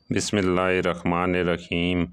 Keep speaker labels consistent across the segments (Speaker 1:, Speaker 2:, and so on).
Speaker 1: بسم اللہ الرحمن الرحیم۔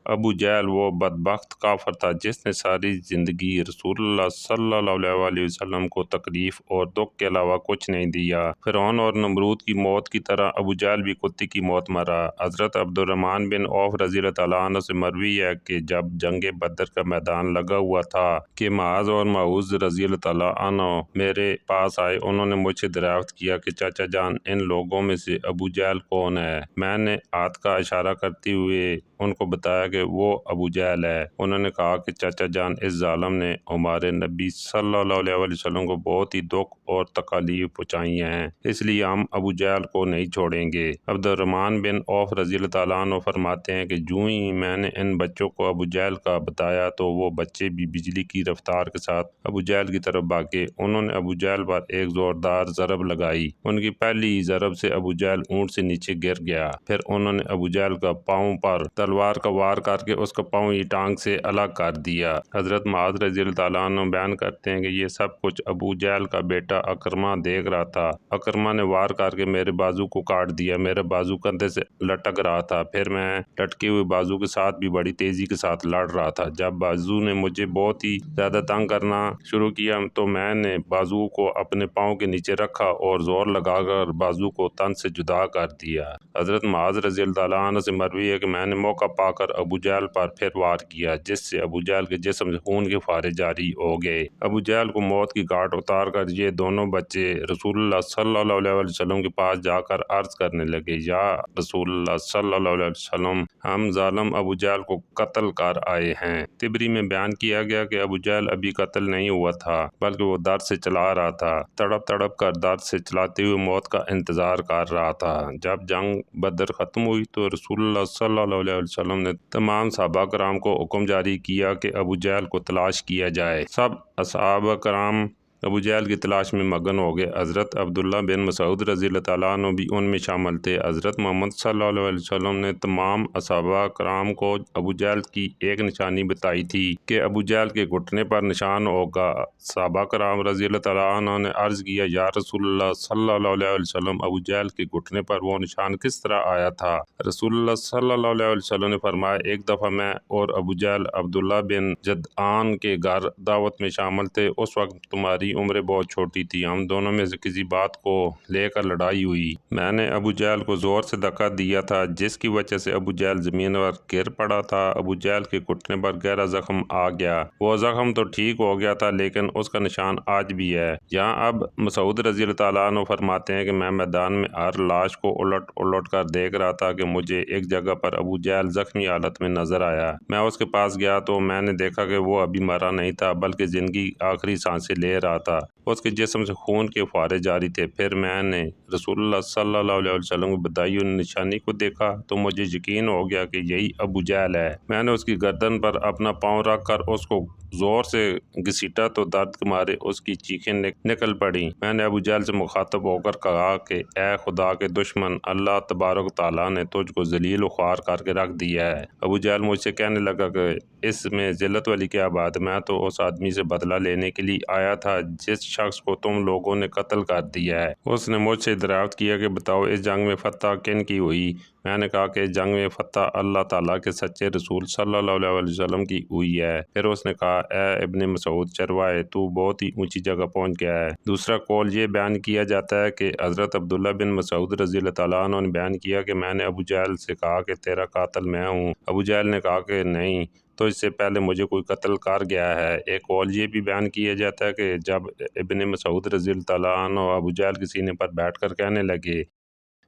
Speaker 1: ابو جہل وہ بدبخت کافر تھا جس نے ساری زندگی رسول اللہ صلی اللہ علیہ وسلم کو تکلیف اور دکھ کے علاوہ کچھ نہیں دیا۔ فرعون اور نمرود کی موت کی طرح ابو جہل بھی کتے کی موت مرا۔ حضرت عبد الرحمن بن عوف رضی اللہ تعالیٰ عنہ سے مروی ہے کہ جب جنگ بدر کا میدان لگا ہوا تھا کہ معاذ اور معوذ رضی اللہ تعالیٰ عنہ میرے پاس آئے۔ انہوں نے مجھ سے دریافت کیا کہ چاچا جان ان لوگوں میں سے ابو جہل کون ہے؟ میں نے ہاتھ کا اشارہ کرتے ہوئے ان کو بتایا کہ وہ ابو جہل ہے۔ انہوں نے کہا کہ چاچا جان اس ظالم نے ہمارے نبی صلی اللہ علیہ وسلم کو بہت ہی دکھ اور تکالیف پہنچائی ہیں، اس لیے ہم ابو جہل کو نہیں چھوڑیں گے۔ عبد الرحمن بن عوف رضی اللہ تعالیٰ عنہ فرماتے ہیں کہ جوں ہی میں نے ان بچوں کو ابو جہل کا بتایا تو وہ بچے بھی بجلی کی رفتار کے ساتھ ابو جہل کی طرف بھاگے۔ انہوں نے ابو جہل پر ایک زوردار ضرب لگائی۔ ان کی پہلی ہی ضرب سے ابو جہل اونٹ سے نیچے گر گیا۔ پھر انہوں نے ابو جہل کا پاؤں پر تلوار کا وار کر کے اس کا پاؤں ہی ٹانگ سے الگ کر دیا۔ حضرت معاذ رضی اللہ تعالیٰ عنہ بیان کرتے ہیں کہ یہ سب کچھ ابو جہل کا بیٹا اکرمہ دیکھ رہا تھا۔ اکرمہ نے وار کر کے میرے بازو کو کاٹ دیا۔ میرا بازو کندھے سے لٹک رہا تھا، پھر میں لٹکے ہوئے بازو کے ساتھ بھی بڑی تیزی کے ساتھ لڑ رہا تھا۔ جب بازو نے مجھے بہت ہی زیادہ تنگ کرنا شروع کیا تو میں نے بازو کو اپنے پاؤں کے نیچے رکھا اور زور لگا کر بازو کو تن سے جدا کر دیا۔ حضرت معاذ رضی اللہ تعالیٰ عنہ سے مروی ہے کہ میں نے موقع پا کر ابو جہل پر پھر وار کیا، جس سے ابو جہل کے جسم سے خون کے فوارے جاری ہو گئے۔ ابو جہل کو موت کی گھاٹ اتار کر یہ دونوں بچے رسول اللہ صلی اللہ علیہ وسلم کے پاس جا کر عرض کرنے لگے، یا رسول اللہ صلی اللہ علیہ وسلم، ہم ظالم ابو جہل کو قتل کر آئے ہیں۔ طبری میں بیان کیا گیا کہ ابو جہل ابھی قتل نہیں ہوا تھا بلکہ وہ درد سے چلا رہا تھا، تڑپ تڑپ کر درد سے چلاتے ہوئے موت کا انتظار کر رہا تھا۔ جب جنگ بدر ختم ہوئی تو رسول اللہ صلی اللہ علیہ وسلم نے تمام صحابہ کرام کو حکم جاری کیا کہ ابو جہل کو تلاش کیا جائے۔ سب صحابہ کرام ابو جہل کی تلاش میں مگن ہو گئے۔ حضرت عبداللہ بن مسعود رضی اللہ تعالیٰ عنہ بھی ان میں شامل تھے۔ حضرت محمد صلی اللہ علیہ وسلم نے تمام صحابہ کرام کو ابو جہل کی ایک نشانی بتائی تھی کہ ابو جہل کے گھٹنے پر نشان ہوگا۔ صحابہ کرام رضی اللہ تعالیٰ عنہ نے عرض کیا، یا رسول اللہ صلی اللہ علیہ وسلم، ابو جہل کے گھٹنے پر وہ نشان کس طرح آیا تھا؟ رسول اللہ صلی اللہ علیہ وسلم نے فرمایا، ایک دفعہ میں اور ابو جہل عبداللہ بن جدعان کے گھر دعوت میں شامل تھے۔ اس وقت تمہاری عمریں بہت چھوٹی تھی، ہم دونوں میں سے کسی بات کو لے کر لڑائی ہوئی۔ میں نے ابو جہل کو زور سے دھکا دیا تھا جس کی وجہ سے ابو جہل زمین پر گر پڑا تھا۔ ابو جہل کے گھٹنے پر گہرا زخم آ گیا۔ وہ زخم تو ٹھیک ہو گیا تھا لیکن اس کا نشان آج بھی ہے۔ یہاں اب مسعود رضی اللہ تعالیٰ عنہ فرماتے ہیں کہ میں میدان میں ہر لاش کو الٹ الٹ کر دیکھ رہا تھا کہ مجھے ایک جگہ پر ابو جہل زخمی حالت میں نظر آیا۔ میں اس کے پاس گیا تو میں نے دیکھا کہ وہ ابھی مرا نہیں تھا بلکہ زندگی آخری سانسیں لے رہا تھا۔ اس کے جسم سے خون کے فوارے جاری تھے۔ پھر میں نے رسول اللہ صلی اللہ علیہ وسلم کو بتائی ہوئی نشانی کو دیکھا تو مجھے یقین ہو گیا کہ یہی ابو جہل ہے۔ میں نے اس کی گردن پر اپنا پاؤں رکھ کر اس کو زور سے گھسیٹا تو درد کے مارے اس کی چیخیں نکل پڑیں۔ میں نے ابو جہل سے مخاطب ہو کر کہا کہ اے خدا کے دشمن، اللہ تبارک تعالیٰ نے تجھ کو ذلیل و خوار کر کے رکھ دیا ہے۔ ابو جہل مجھ سے کہنے لگا کہ اس میں ذلت والی کیا بات؟ میں تو اس آدمی سے بدلہ لینے کے لیے آیا تھا جس شخص کو تم لوگوں نے قتل کر دیا ہے۔ اس نے مجھ سے دریافت کیا کہ بتاؤ اس جنگ میں فتح کن کی ہوئی؟ میں نے کہا کہ اس جنگ میں فتح اللہ تعالیٰ کے سچے رسول صلی اللہ علیہ وسلم کی ہوئی ہے۔ پھر اس نے کہا، اے ابن مسعود چرواہے، تو بہت ہی اونچی جگہ پہنچ گیا ہے۔ دوسرا قول یہ بیان کیا جاتا ہے کہ حضرت عبداللہ بن مسعود رضی اللہ تعالیٰ عنہ نے بیان کیا کہ میں نے ابو جہل سے کہا کہ تیرا قاتل میں ہوں۔ ابو جہل نے کہا کہ نہیں، تو اس سے پہلے مجھے کوئی قتل کر گیا ہے۔ ایک قول یہ بھی بیان کیا جاتا ہے کہ جب ابن مسعود رضی اللہ تعالیٰ عنہ ابو جہل کے سینے پر بیٹھ کر کہنے لگے،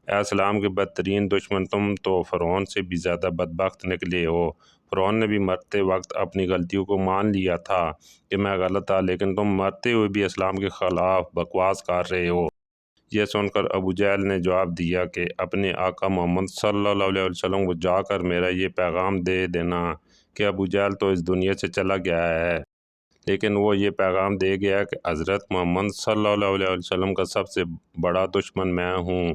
Speaker 1: اے اسلام کے بدترین دشمن، تم تو فرعون سے بھی زیادہ بدبخت نکلے ہو۔ فرعون نے بھی مرتے وقت اپنی غلطیوں کو مان لیا تھا کہ میں غلط تھا، لیکن تم مرتے ہوئے بھی اسلام کے خلاف بکواس کر رہے ہو۔ یہ سن کر ابو جہل نے جواب دیا کہ اپنے آقا محمد صلی اللہ علیہ وسلم کو جا کر میرا یہ پیغام دے دینا کہ ابو جہل تو اس دنیا سے چلا گیا ہے، لیکن وہ یہ پیغام دے گیا کہ حضرت محمد صلی اللہ علیہ وسلم کا سب سے بڑا دشمن میں ہوں۔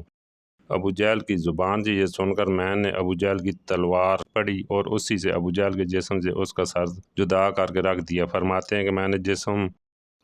Speaker 1: ابو جہل کی زبان سے یہ سن کر میں نے ابو جہل کی تلوار پڑی اور اسی سے ابو جہل کے جسم سے اس کا سر جدا کر کے رکھ دیا۔ فرماتے ہیں کہ میں نے جسم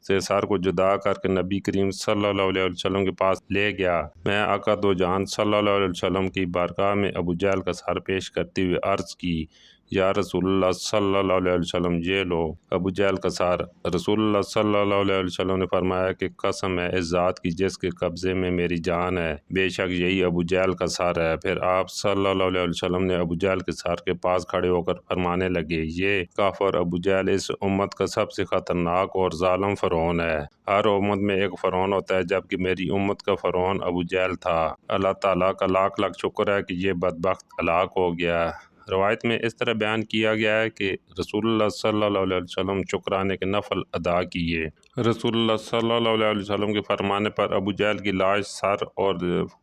Speaker 1: سے سر کو جدا کر کے نبی کریم صلی اللہ علیہ وسلم کے پاس لے گیا۔ میں آقا دو جہان صلی اللہ علیہ وسلم کی بارگاہ میں ابو جہل کا سر پیش کرتے ہوئے عرض کی، یا رسول اللہ صلی اللہ علیہ وسلم یہ لو ابو جہل کا سر۔ رسول اللہ صلی اللہ علیہ وسلم نے فرمایا کہ قسم ہے اس ذات کی جس کے قبضے میں میری جان ہے، بے شک یہی ابو جہل کا سر ہے۔ پھر آپ صلی اللہ علیہ وسلم نے ابو جہل کے سر کے پاس کھڑے ہو کر فرمانے لگے، یہ کافر ابو جہل اس امت کا سب سے خطرناک اور ظالم فرعون ہے۔ ہر امت میں ایک فرعون ہوتا ہے، جبکہ میری امت کا فرعون ابو جہل تھا۔ اللہ تعالیٰ کا لاکھ لاکھ شکر ہے کہ یہ بدبخت ہلاک ہو گیا۔ روایت میں اس طرح بیان کیا گیا ہے کہ رسول اللہ صلی اللہ علیہ وسلم شکرانے کے نفل ادا کیے۔ رسول اللہ صلی اللہ علیہ وسلم کے فرمانے پر ابو جہل کی لاش، سر اور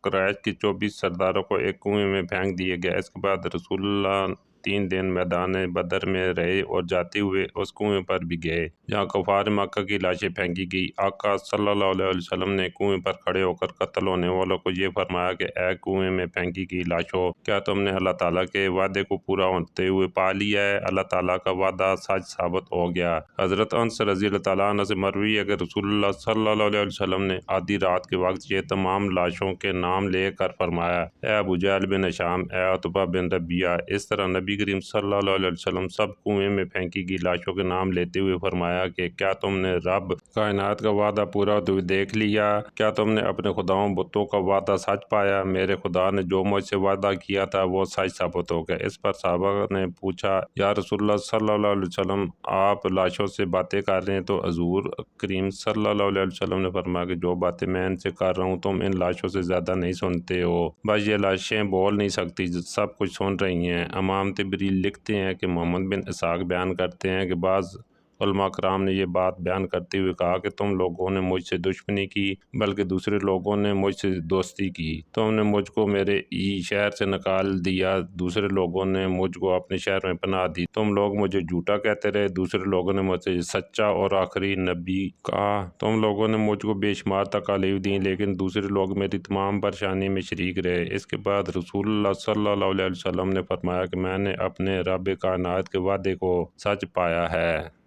Speaker 1: قریش کے 24 سرداروں کو ایک کنویں میں پھینک دیے گئے۔ اس کے بعد رسول اللہ 3 دن میدان بدر میں رہے اور جاتے ہوئے اس کنویں پر بھی گئے جہاں کفار مکہ کی لاشیں پھینکی گئی۔ آقا صلی اللہ علیہ وسلم نے کنویں پر کھڑے ہو کر قتل ہونے والوں کو یہ فرمایا کہ اے کنویں میں پھینکی گئی لاشوں، کیا تم نے اللہ تعالیٰ کے وعدے کو پورا ہوتے ہوئے پا لیا ہے؟ اللہ تعالیٰ کا وعدہ سچ ثابت ہو گیا۔ حضرت انس رضی اللہ تعالیٰ عنہ سے مروی ہے کہ رسول اللہ صلی اللہ علیہ وسلم نے آدھی رات کے وقت یہ تمام لاشوں کے نام لے کر فرمایا، اے ابو جہل بن ہشام، اے عتبہ بن ربیعہ۔ اس طرح نبی کریم صلی اللہ علیہ وسلم سب کنویں میں پھینکی گئی لاشوں کے نام لیتے ہوئے فرمایا کہ کیا تم نے رب کائنات کا وعدہ پورا ہوتے ہوئے دیکھ لیا؟ کیا تم نے اپنے خداؤں بتوں کا وعدہ سچ پایا؟ میرے خدا نے جو مجھ سے وعدہ کیا تھا وہ سچ ثابت ہو گیا۔ اس پر صحابہ نے پوچھا، یا رسول اللہ صلی اللہ علیہ وسلم، آپ لاشوں سے باتیں کر رہے ہیں تو حضور کریم صلی اللہ علیہ وسلم نے فرمایا کہ جو باتیں میں ان سے کر رہا ہوں تم ان لاشوں سے زیادہ نہیں سنتے ہو، بس یہ لاشیں بول نہیں سکتی، سب کچھ سن رہی ہیں۔ امام طبری لکھتے ہیں کہ محمد بن اسحاق بیان کرتے ہیں کہ بعض علماء کرام نے یہ بات بیان کرتے ہوئے کہا کہ تم لوگوں نے مجھ سے دشمنی کی بلکہ دوسرے لوگوں نے مجھ سے دوستی کی۔ تم نے مجھ کو میرے شہر سے نکال دیا، دوسرے لوگوں نے مجھ کو اپنے شہر میں پناہ دی۔ تم لوگ مجھے جھوٹا کہتے رہے، دوسرے لوگوں نے مجھ سے سچا اور آخری نبی کہا۔ تم لوگوں نے مجھ کو بے شمار تکالیف دیں لیکن دوسرے لوگ میری تمام پریشانی میں شریک رہے۔ اس کے بعد رسول اللہ صلی اللہ علیہ وسلم نے فرمایا کہ میں نے اپنے رب کائنات کے وعدے کو سچ پایا ہے۔